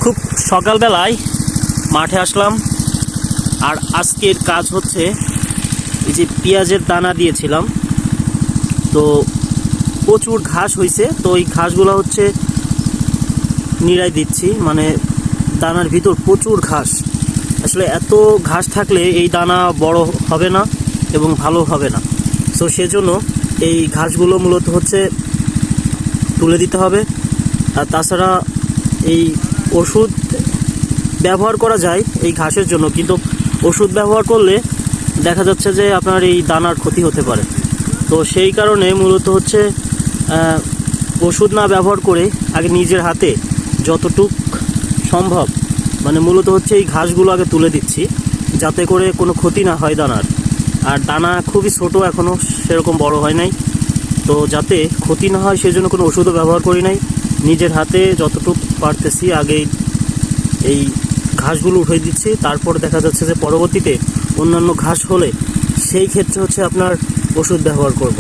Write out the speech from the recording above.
খুব সকালবেলায় মাঠে আসলাম। আর আজকের কাজ হচ্ছে এই যে পেঁয়াজের দানা দিয়েছিলাম, তো প্রচুর ঘাস হয়েছে, তো এই ঘাসগুলো হচ্ছে নিড়াই দিচ্ছি। মানে দানার ভিতর প্রচুর ঘাস, আসলে এত ঘাস থাকলে এই দানা বড় হবে না এবং ভালো হবে না। তো সেজন্য এই ঘাসগুলো মূলত হচ্ছে তুলে দিতে হবে। আর তাছাড়া এই ওষুধ ব্যবহার করা যায় এই ঘাসের জন্য, কিন্তু ওষুধ ব্যবহার করলে দেখা যাচ্ছে যে আপনার এই দানার ক্ষতি হতে পারে। তো সেই কারণে মূলত হচ্ছে ওষুধ না ব্যবহার করে আগে নিজের হাতে যতটুক সম্ভব মানে মূলত হচ্ছে এই ঘাসগুলো আগে তুলে দিচ্ছি, যাতে করে কোনো ক্ষতি না হয় দানার। আর দানা খুবই ছোট, এখনও সেরকম বড় হয় নাই, তো যাতে ক্ষতি না হয় সেজন্য কোনো ওষুধও ব্যবহার করি নাই। নিজের হাতে যতটুকু পারতেছি আগেই এই ঘাসগুলো উঠিয়ে দিচ্ছি। তারপর দেখা যাচ্ছে যে পরবর্তীতে অন্যান্য ঘাস হলে সেই ক্ষেত্রে হচ্ছে আপনার ওষুধ ব্যবহার করব।